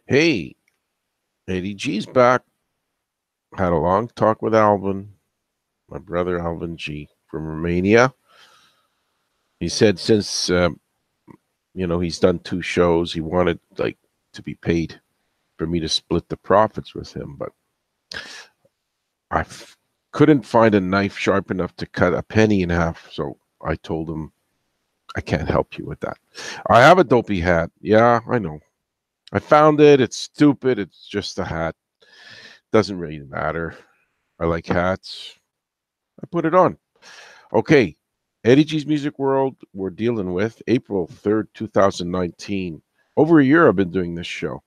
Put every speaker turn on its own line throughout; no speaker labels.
Hey, Eddie G's back. Had a long talk with Alvin, my brother Alvin G from Romania. He said since he's done two shows, he wanted to be paid for me to split the profits with him, but couldn't find a knife sharp enough to cut a penny in half. So I told him I can't help you with that. I have a dopey hat. Yeah, I know. I found it. It's stupid. It's just a hat. Doesn't really matter. I like hats. I put it on. Okay, Eddie G's Music World, we're dealing with April 3rd, 2019. Over a year I've been doing this show.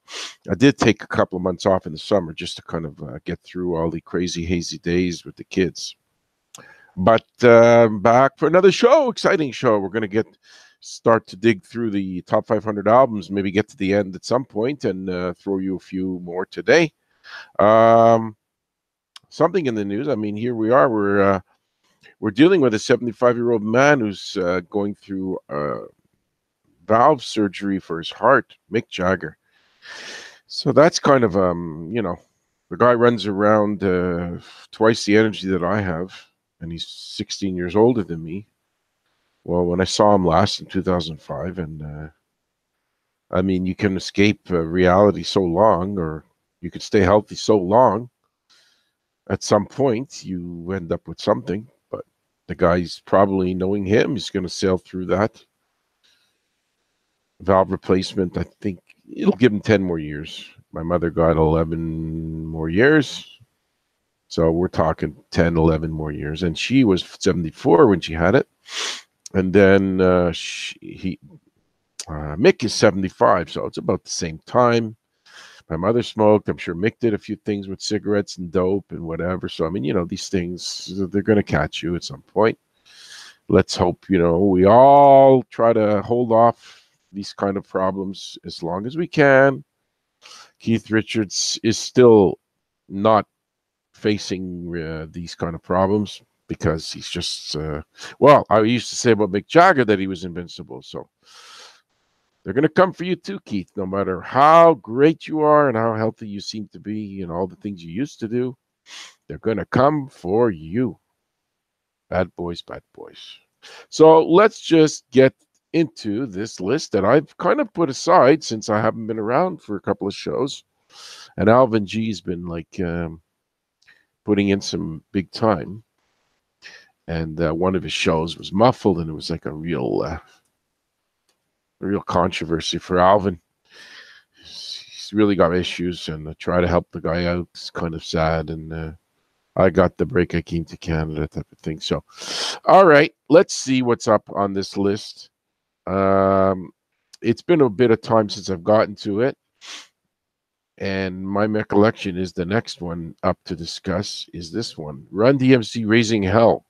I did take a couple of months off in the summer just to kind of get through all the crazy, hazy days with the kids. But back for another show, exciting show. We're going to start to dig through the top 500 albums, maybe get to the end at some point and throw you a few more today. Um, Something in the news. I mean, here we are. We're dealing with a 75-year-old man who's going through valve surgery for his heart, Mick Jagger. So that's kind of, the guy runs around twice the energy that I have, and he's 16 years older than me. Well, when I saw him last in 2005, and I mean, you can escape reality so long, or you can stay healthy so long. At some point, you end up with something, but the guy's probably, knowing him, he's going to sail through that. Valve replacement, I think it'll give him 10 more years. My mother got 11 more years. So we're talking 10, 11 more years. And she was 74 when she had it. And then Mick is 75. So it's about the same time. My mother smoked. I'm sure Mick did a few things with cigarettes and dope and whatever. So, I mean, these things, they're going to catch you at some point. Let's hope, we all try to hold off these kind of problems as long as we can. Keith Richards is still not facing these kind of problems because he's just, I used to say about Mick Jagger that he was invincible. So they're going to come for you too, Keith, no matter how great you are and how healthy you seem to be and all the things you used to do. They're going to come for you. Bad boys, bad boys. So let's just get into this list that I've kind of put aside since I haven't been around for a couple of shows. And Alvin G's been putting in some big time. And one of his shows was muffled, and it was like a real controversy for Alvin. He's really got issues, and I try to help the guy out. It's kind of sad, and I got the break. I came to Canada, type of thing. So, all right, let's see what's up on this list. It's been a bit of time since I've gotten to it, and my recollection is the next one up to discuss is this one: Run DMC Raising Hell.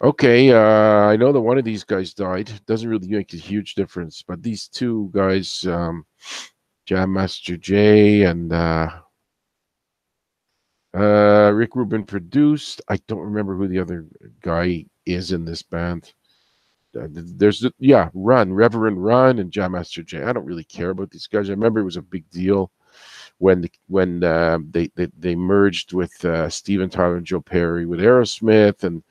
Okay, I know that one of these guys died. Doesn't really make a huge difference, but these two guys, Jam Master Jay and Rick Rubin produced. I don't remember who the other guy is in this band. There's Reverend Run and Jam Master Jay. I don't really care about these guys. I remember it was a big deal when they merged with Steven Tyler and Joe Perry with Aerosmith, and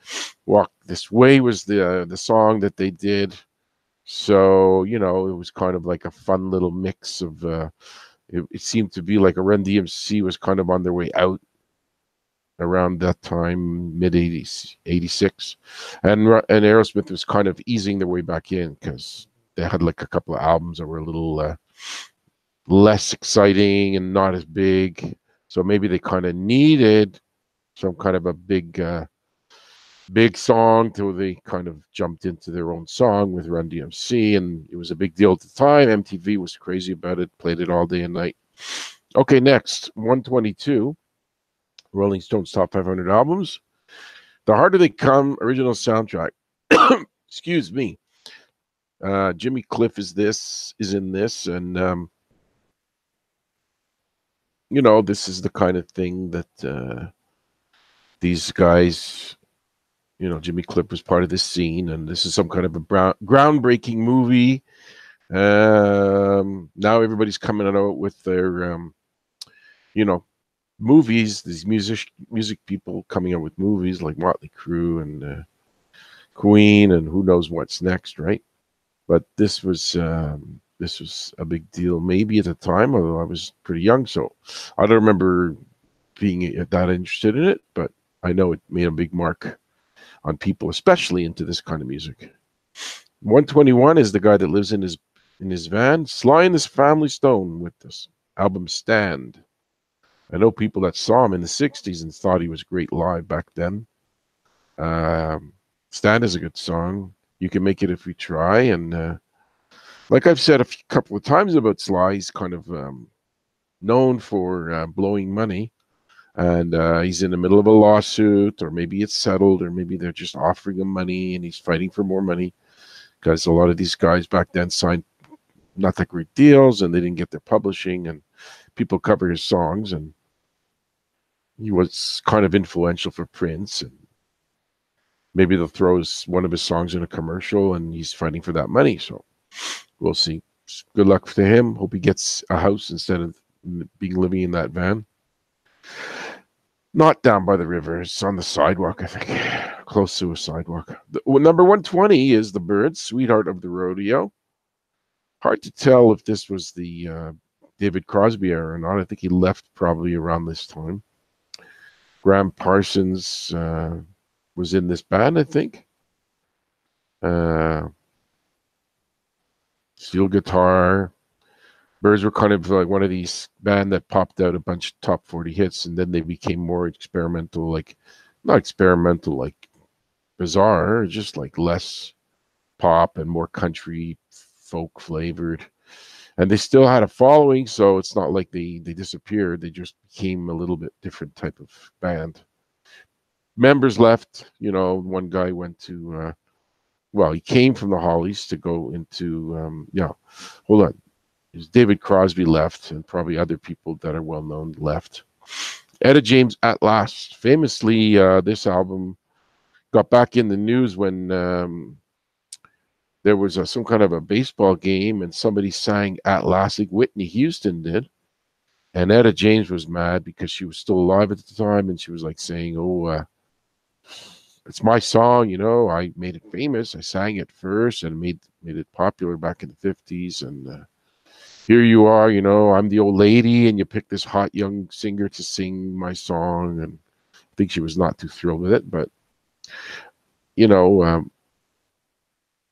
Walk This Way was the song that they did. So it was kind of like a fun little mix of. It seemed to be like a Run DMC was kind of on their way out around that time, mid 80s, 86, and Aerosmith was kind of easing their way back in because they had like a couple of albums that were a little less exciting and not as big, so maybe they kind of needed some kind of a big song till they kind of jumped into their own song with Run DMC, and it was a big deal at the time. MTV was crazy about it, played it all day and night. Okay, next, 122. Rolling Stones top 500 albums. The Harder They Come original soundtrack. Excuse me. Jimmy Cliff is in this, and this is the kind of thing that these guys, Jimmy Cliff was part of this scene, and this is some kind of a groundbreaking movie Now everybody's coming out with their, you know, movies. These music people coming out with movies like Motley Crue and Queen, and who knows what's next, right? But this was a big deal, maybe at the time, although I was pretty young, so I don't remember being that interested in it. But I know it made a big mark on people, especially into this kind of music. 121 is the guy that lives in his van. Sly and his Family Stone with this album Stand. I know people that saw him in the 60s and thought he was great live back then. Stand is a good song. You Can Make It If We Try. And like I've said couple of times about Sly, he's kind of known for blowing money. And he's in the middle of a lawsuit, or maybe it's settled, or maybe they're just offering him money and he's fighting for more money, because a lot of these guys back then signed not that great deals and they didn't get their publishing, and people cover his songs, and he was kind of influential for Prince, and maybe they'll throw one of his songs in a commercial and he's fighting for that money. So we'll see. Good luck to him. Hope he gets a house instead of living in that van. Not down by the river. It's on the sidewalk, I think. Close to a sidewalk. Number 120 is The Byrds, Sweetheart of the Rodeo. Hard to tell if this was the David Crosby era or not. I think he left probably around this time. Graham Parsons was in this band, I think. Steel guitar. Byrds were kind of like one of these band that popped out a bunch of top 40 hits, and then they became more experimental, like not experimental, like bizarre, just like less pop and more country folk flavored. And they still had a following, so it's not like they disappeared. They just became a little bit different type of band. Members left. You know, one guy went to, well, he came from the Hollies to go into, hold on. David Crosby left, and probably other people that are well known left. Etta James At Last. Famously, this album got back in the news when there was some kind of a baseball game and somebody sang At Last, like Whitney Houston did. And Etta James was mad because she was still alive at the time, and she was like saying, oh, it's my song, you know, I made it famous. I sang it first and made it popular back in the 50s. And here you are, you know, I'm the old lady, and you picked this hot young singer to sing my song. And I think she was not too thrilled with it, but, you know,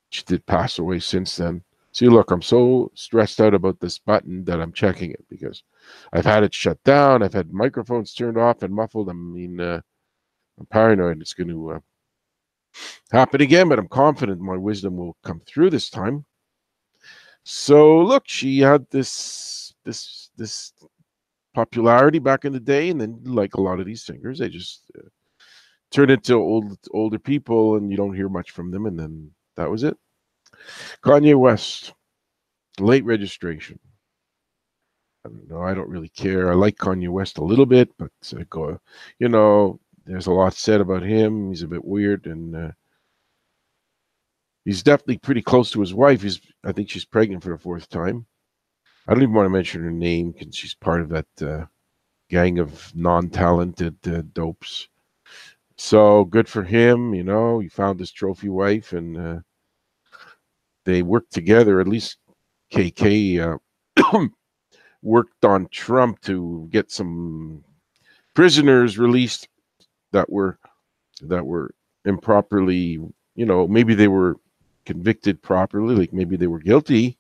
she did pass away since then. See, look, I'm so stressed out about this button that I'm checking it because I've had it shut down. I've had microphones turned off and muffled. I mean, I'm paranoid it's going to happen again, but I'm confident my wisdom will come through this time. So look, she had this popularity back in the day, and then like a lot of these singers, they just turn into older people, and you don't hear much from them, and then that was it. Kanye West, Late Registration. I don't know. I don't really care. I like Kanye West a little bit, but you know, there's a lot said about him. He's a bit weird, and he's definitely pretty close to his wife. I think she's pregnant for the 4th time. I don't even want to mention her name because she's part of that gang of non-talented dopes. So good for him. You know, he found his trophy wife, and they worked together. At least KK worked on Trump to get some prisoners released that were improperly, you know, maybe they were convicted properly, like maybe they were guilty,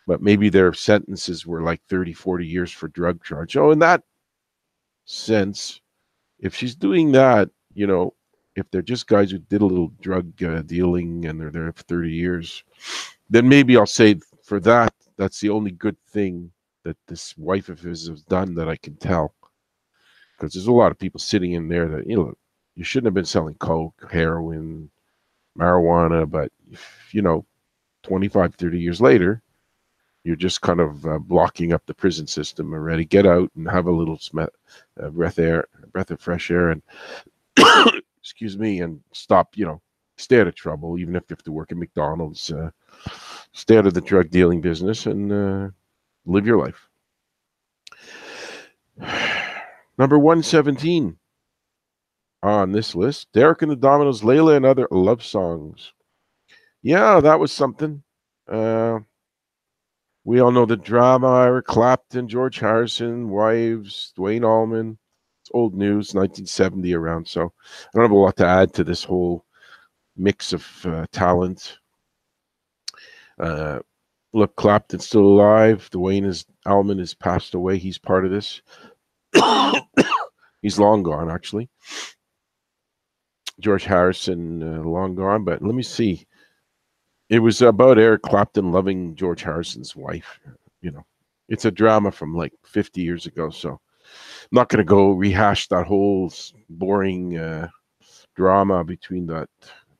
but maybe their sentences were like 30, 40 years for drug charge. Oh, in that sense, if she's doing that, you know, if they're just guys who did a little drug dealing and they're there for 30 years, then maybe I'll say for that, that's the only good thing that this wife of his has done that I can tell. Because there's a lot of people sitting in there that, you know, you shouldn't have been selling coke, heroin, marijuana, but, you know, 25, 30 years later, you're just kind of blocking up the prison system already. Get out and have a little breath of fresh air, and excuse me, and stop, you know, stay out of trouble, even if you have to work at McDonald's. Stay out of the drug dealing business and live your life. Number 117 on this list, Derek and the Dominoes, Layla and Other Love Songs. Yeah, that was something. We all know the drama, Eric Clapton, George Harrison, wives, Duane Allman. It's old news, 1970 around, so I don't have a lot to add to this whole mix of talent. Look, Clapton's still alive. Duane Allman has passed away. He's part of this. He's long gone, actually. George Harrison, long gone, but let me see. It was about Eric Clapton loving George Harrison's wife. You know, it's a drama from like 50 years ago, so I'm not going to go rehash that whole boring drama between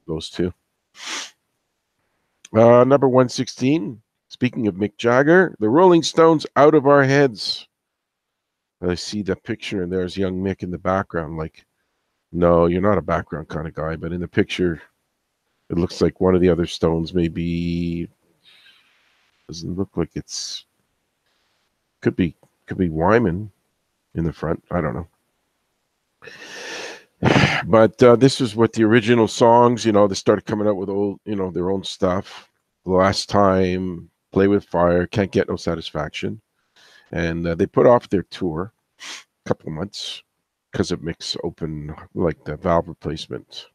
those two. Number 116, speaking of Mick Jagger, the Rolling Stones, Out of Our Heads. I see that picture, and there's young Mick in the background. Like, no, you're not a background kind of guy, but in the picture, it looks like one of the other Stones. Maybe doesn't look like it's. Could be Wyman in the front. I don't know. But this is what the original songs. You know, they started coming out with old, their own stuff. The Last Time, Play with Fire, Can't Get No Satisfaction, and they put off their tour a couple of months because of Mick's open, like the valve replacement.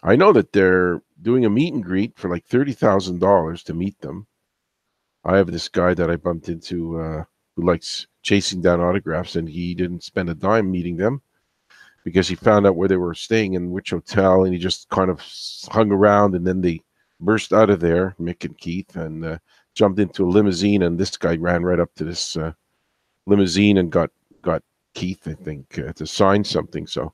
I know that they're doing a meet and greet for like $30,000 to meet them. I have this guy that I bumped into who likes chasing down autographs, and he didn't spend a dime meeting them because he found out where they were staying and which hotel, and he just kind of hung around, and then they burst out of there, Mick and Keith, and jumped into a limousine, and this guy ran right up to this limousine and got Keith, I think, to sign something. So,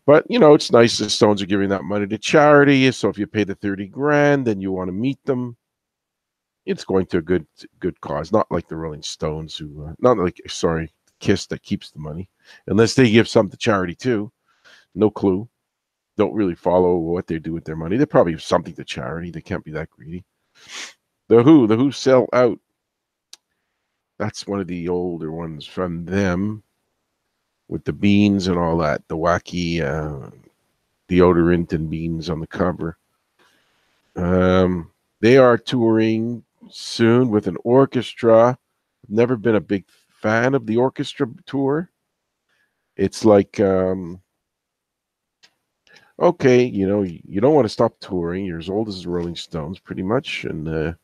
but it's nice the Stones are giving that money to charity. So if you pay the $30,000 and you want to meet them, it's going to a good cause. Not like the Rolling Stones, Kiss that keeps the money, unless they give some to charity too. No clue. Don't really follow what they do with their money. They probably have something to charity. They can't be that greedy. The Who Sell Out. That's one of the older ones from them with the beans and all that. The wacky deodorant and beans on the cover. They are touring soon with an orchestra. Never been a big fan of the orchestra tour. It's like, okay, you don't want to stop touring. You're as old as the Rolling Stones, pretty much, and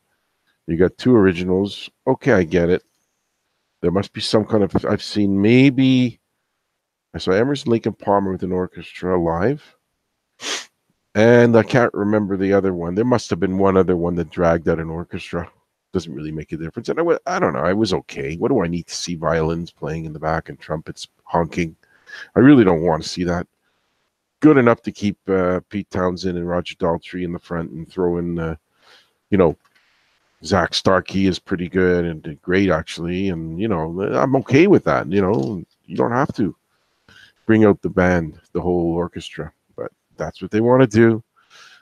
you got two originals. Okay, I get it. There must be some kind of. I've seen maybe. I saw Emerson, Lake and Palmer with an orchestra live, and I can't remember the other one. There must have been one other one that dragged out an orchestra. Doesn't really make a difference. And I don't know. I was okay. What do I need to see violins playing in the back and trumpets honking? I really don't want to see that. Good enough to keep Pete Townsend and Roger Daltrey in the front and throw in, Zach Starkey is pretty good and did great, actually. And, I'm okay with that. You don't have to bring out the band, the whole orchestra. But that's what they want to do.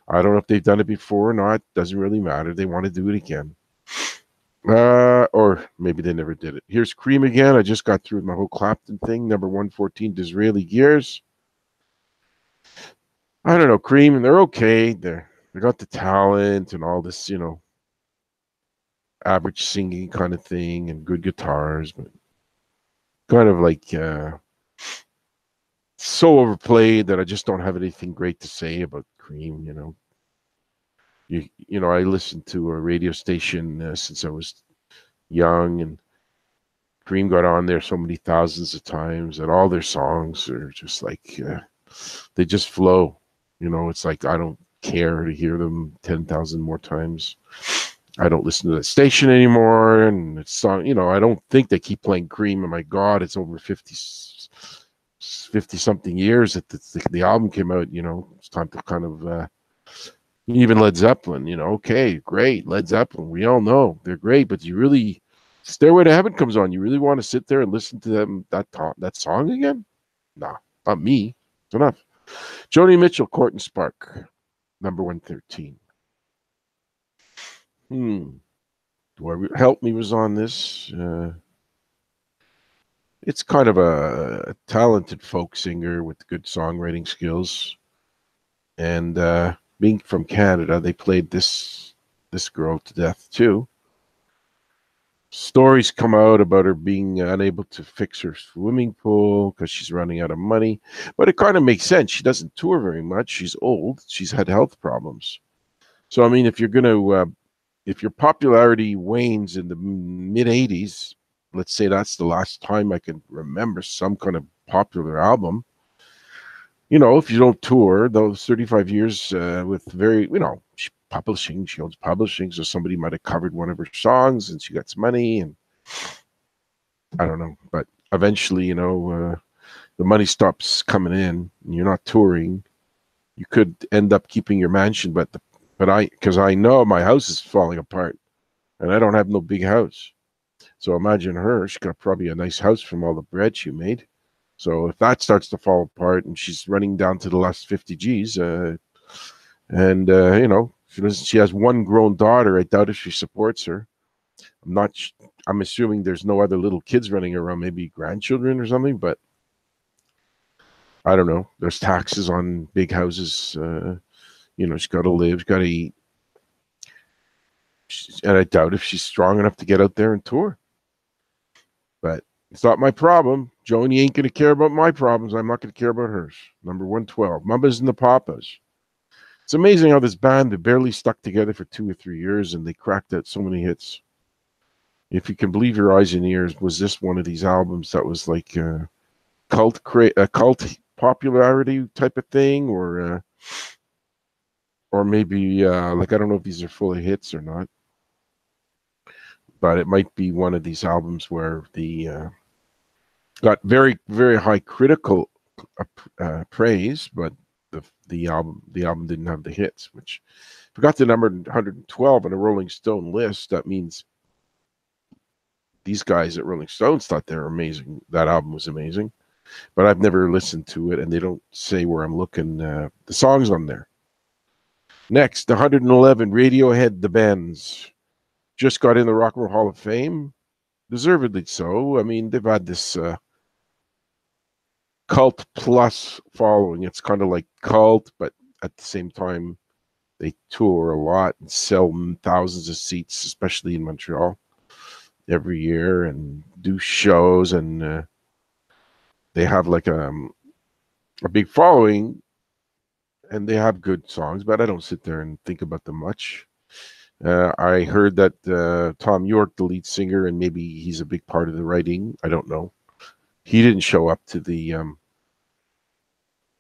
I don't know if they've done it before or not. Doesn't really matter. They want to do it again. Or maybe they never did it. Here's Cream again. I just got through my whole Clapton thing. Number 114, Disraeli Gears. I don't know, Cream, and they're okay. They got the talent and all this, average singing kind of thing and good guitars, but kind of like so overplayed that I just don't have anything great to say about Cream. I listened to a radio station since I was young, and Cream got on there so many thousands of times, and all their songs are just like they just flow. It's like I don't care to hear them 10,000 more times. I don't listen to that station anymore, and it's song. I don't think they keep playing Cream. And my God, it's over 50 something years that the album came out. It's time to kind of even Led Zeppelin. Okay, great, Led Zeppelin. We all know they're great, but you really Stairway to Heaven comes on. You really want to sit there and listen to them that song again? Nah, not me. It's enough. Joni Mitchell, Court and Spark. number 113. Help Me was on this. It's kind of a talented folk singer with good songwriting skills. And being from Canada, they played this girl to death too. Stories come out about her being unable to fix her swimming pool because she's running out of money. But it kind of makes sense. She doesn't tour very much. She's old. She's had health problems. So, I mean, if you're going to, if your popularity wanes in the mid 80s, let's say that's the last time I can remember some kind of popular album. You know, if you don't tour those 35 years with very, you know, she owns publishing, so somebody might have covered one of her songs and she gets money, and I don't know. But eventually, you know, the money stops coming in and you're not touring. You could end up keeping your mansion, because I know my house is falling apart and I don't have no big house. So imagine her. She got probably a nice house from all the bread she made. So if that starts to fall apart and she's running down to the last 50 G's, you know, she has one grown daughter. I doubt if she supports her. I'm assuming there's no other little kids running around, maybe grandchildren or something, but I don't know. There's taxes on big houses. You know, she's got to live, she's got to eat. And I doubt if she's strong enough to get out there and tour. But it's not my problem. Joni ain't going to care about my problems. I'm not going to care about hers. Number 112, Mamas and the Papas. It's amazing how this band, they barely stuck together for 2 or 3 years and they cracked out so many hits. If you can believe your eyes and ears, was this one of these albums that was like a cult popularity type of thing, or maybe like, I don't know if these are full of hits or not, but it might be one of these albums where the got very, very high critical praise, but the album didn't have the hits, which if it got to number 112 on a Rolling Stone list, that means these guys at Rolling Stones thought they were amazing. That album was amazing, but I've never listened to it, and they don't say where I'm looking the songs on there. Next, 111, Radiohead, The Bends. Just got in the Rock and Roll Hall of Fame. Deservedly so. I mean, they've had this cult plus following. It's kind of like cult, but at the same time, they tour a lot and sell thousands of seats, especially in Montreal, every year, and do shows, and they have like a big following, and they have good songs, but I don't sit there and think about them much. I heard that Tom York, the lead singer, and maybe he's a big part of the writing, I don't know, he didn't show up to the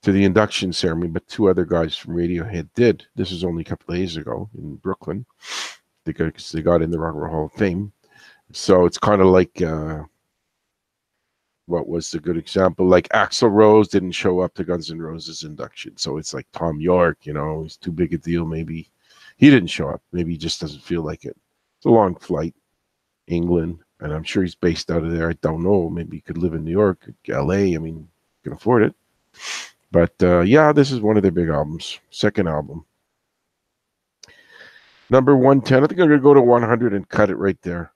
induction ceremony, but 2 other guys from Radiohead did. This was only a couple of days ago in Brooklyn. They got in the Rock and Roll Hall of Fame. So it's kind of like, what was the good example? Like Axl Rose didn't show up to Guns N' Roses induction. So it's like Tom York, you know, he's too big a deal. Maybe he didn't show up. Maybe he just doesn't feel like it. It's a long flight, England, and I'm sure he's based out of there. I don't know. Maybe he could live in New York, LA. I mean, you can afford it. But yeah, this is one of their big albums. Second album. Number 110. I think I'm going to go to 100 and cut it right there,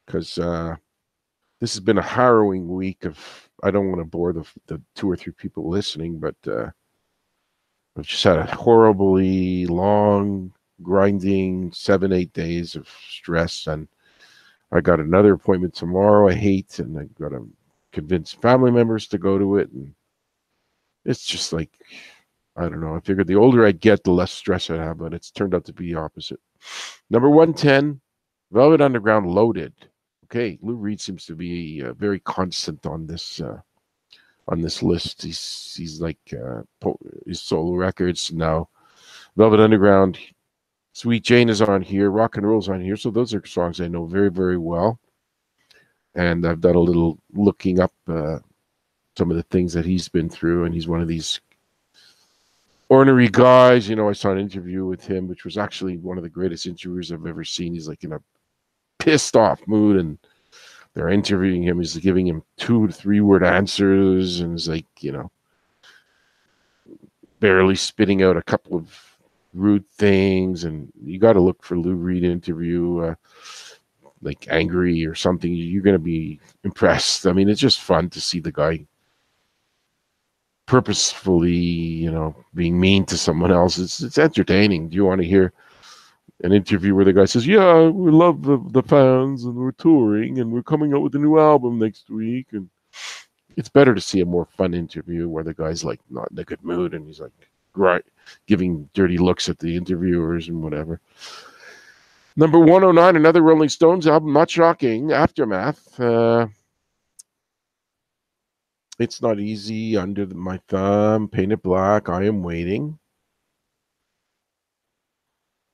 because this has been a harrowing week of, I don't want to bore the 2 or 3 people listening, but I've just had a horribly long, grinding 7-8 days of stress, and I got another appointment tomorrow I hate, and I got to convince family members to go to it, and it's just like, I don't know. I figured the older I get, the less stress I have, but it's turned out to be the opposite. Number 110, Velvet Underground, Loaded. Okay, Lou Reed seems to be very constant on this list. He's like his solo records now. Velvet Underground, Sweet Jane is on here, Rock and Roll's on here. So those are songs I know very, very well, and I've done a little looking up some of the things that he's been through, and he's one of these ornery guys. You know, I saw an interview with him, which was actually one of the greatest interviews I've ever seen. He's like in a pissed off mood, and they're interviewing him. He's giving him 2 to 3 word answers, and it's like, you know, barely spitting out a couple of rude things, and you got to look for Lou Reed interview, like angry or something. You're going to be impressed. I mean, it's just fun to see the guy purposefully, being mean to someone else. It's entertaining. Do you want to hear an interview where the guy says, "Yeah, we love the fans, and we're touring, and we're coming out with a new album next week," and it's better to see a more fun interview where the guy's like not in a good mood and he's like right giving dirty looks at the interviewers and whatever. Number 109, another Rolling Stones album, not shocking, Aftermath. It's Not Easy, Under My Thumb, Painted Black, I Am Waiting.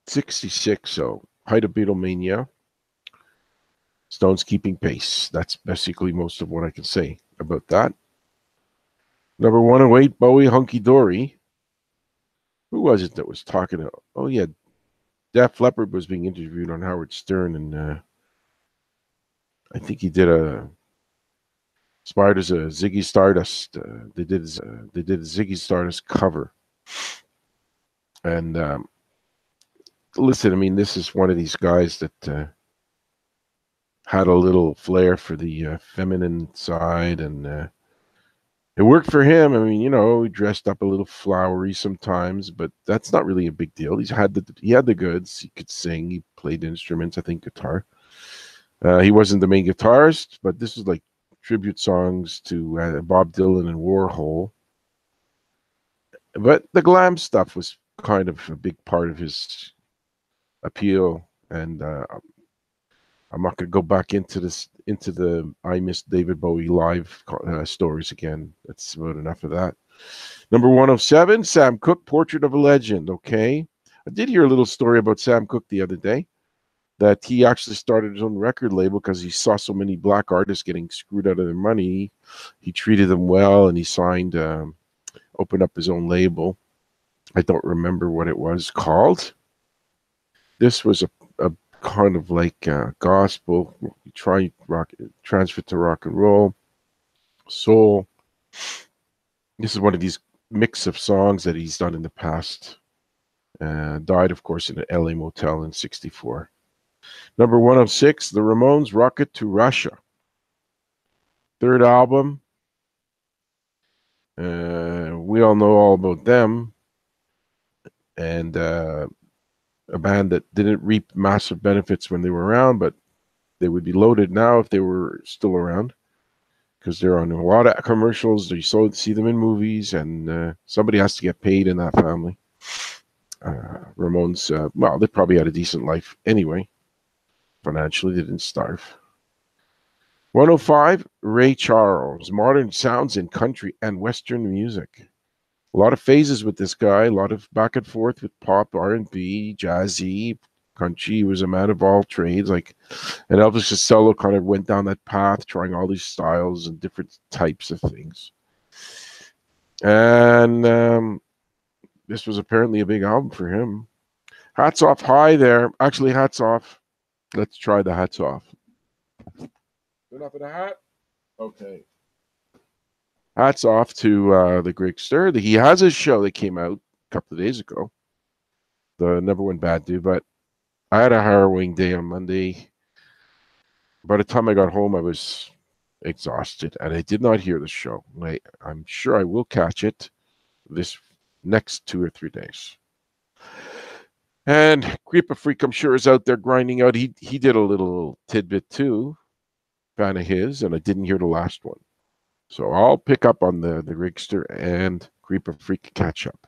66, so height of Beatlemania. Stones keeping pace. That's basically most of what I can say about that. Number 108, Bowie, Hunky Dory. Who was it that was talking about? Oh, yeah. Def Leppard was being interviewed on Howard Stern, and I think he did inspired as a Ziggy Stardust. They did a Ziggy Stardust cover. And listen, I mean, this is one of these guys that had a little flair for the feminine side, and it worked for him. I mean, he dressed up a little flowery sometimes, but that's not really a big deal. He had the goods. He could sing. He played instruments. I think guitar. He wasn't the main guitarist, but this is like tribute songs to Bob Dylan and Warhol. But the glam stuff was kind of a big part of his appeal, and I'm not going to go back into the I Miss David Bowie live stories again. That's about enough of that. Number 107, Sam Cooke, Portrait of a Legend. Okay. I did hear a little story about Sam Cooke the other day, that he actually started his own record label because he saw so many black artists getting screwed out of their money. He treated them well, and he signed, opened up his own label. I don't remember what it was called. This was a kind of like gospel, transfer to rock and roll, soul. This is one of these mix of songs that he's done in the past. Died, of course, in an LA motel in 1964. Number 106, the Ramones, Rocket to Russia. Third album. We all know all about them. And a band that didn't reap massive benefits when they were around, but they would be loaded now if they were still around, because they're on a lot of commercials. You see them in movies, and somebody has to get paid in that family. Ramones, well, they probably had a decent life anyway. Financially, they didn't starve. 105, Ray Charles, modern sounds in country and Western music. A lot of phases with this guy, a lot of back and forth with pop, R&B, jazzy, country. He was a man of all trades. And Elvis Costello kind of went down that path, trying all these styles and different types of things. And this was apparently a big album for him. Hats off high there. Actually, hats off. Let's try the hats off. Enough of the hat? Okay. Hats off to the Greg Stir. He has a show that came out a couple of days ago. The Never Went Bad Dude, but I had a harrowing day on Monday. By the time I got home, I was exhausted, and I did not hear the show. I'm sure I will catch it this next 2 or 3 days. And Creeper Freak, I'm sure, is out there grinding out. He did a little tidbit too, fan of his, and I didn't hear the last one. So I'll pick up on the Rigster and Creeper Freak catch up.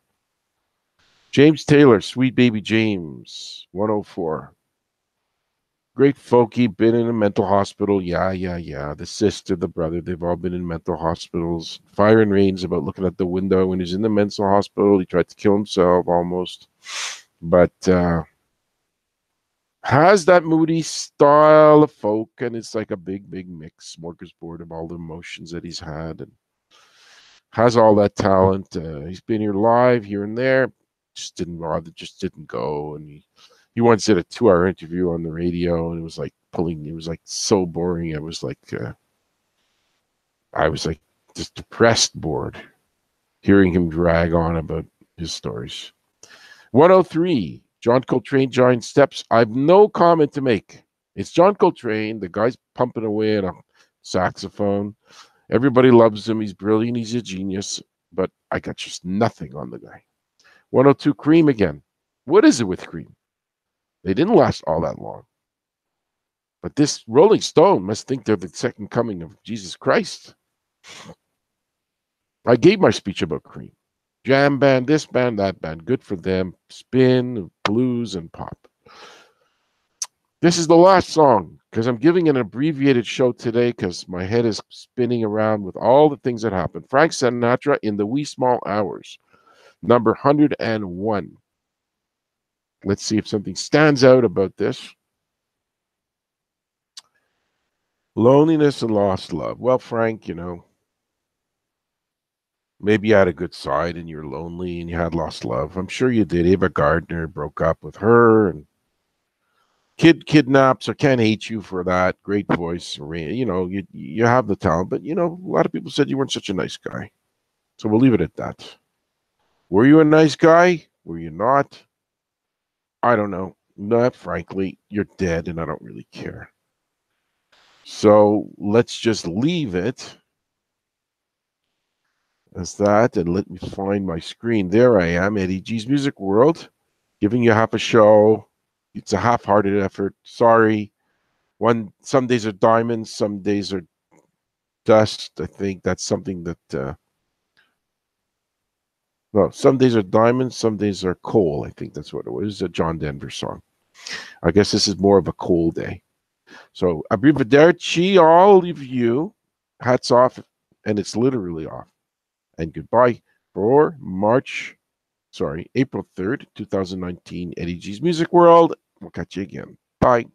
James Taylor, Sweet Baby James, 104. Great folky, been in a mental hospital. Yeah. The sister, the brother, they've all been in mental hospitals. Fire and Rain's about looking at the window when he's in the mental hospital. He tried to kill himself almost. But has that moody style of folk, and it's like a big mix, smorgasbord of all the emotions that he's had, and has all that talent. He's been here live here and there, just didn't bother, just didn't go. And he once did a 2-hour interview on the radio, and it was like so boring. I was like just depressed, bored, hearing him drag on about his stories. 103, John Coltrane, Giant Steps. I've no comment to make. It's John Coltrane. The guy's pumping away on a saxophone. Everybody loves him. He's brilliant. He's a genius. But I got just nothing on the guy. 102, Cream again. What is it with Cream? They didn't last all that long. But this Rolling Stone must think they're the second coming of Jesus Christ. I gave my speech about Cream. Jam band, this band, that band. Good for them. Spin, blues, and pop. This is the last song because I'm giving an abbreviated show today because my head is spinning around with all the things that happened. Frank Sinatra, In the Wee Small Hours, number 101. Let's see if something stands out about this. Loneliness and lost love. Well, Frank, you know, maybe you had a good side and you're lonely and you had lost love. I'm sure you did. Ava Gardner broke up with her, and kid kidnapped, so can't hate you for that. Great voice. You know, you have the talent, but, you know, a lot of people said you weren't such a nice guy. So we'll leave it at that. Were you a nice guy? Were you not? I don't know. Not frankly, you're dead and I don't really care. So let's just leave it as that, and let me find my screen. There I am, Eddie G's Music World, giving you half a show. It's a half-hearted effort. Sorry. Some days are diamonds, some days are dust. I think that's something that no, some days are diamonds, some days are coal. I think that's what it was. A John Denver song. I guess this is more of a coal day. So, arrivederci, all of you. Hats off, and it's literally off. And goodbye for April 3rd, 2019, Eddie G's Music World. We'll catch you again. Bye.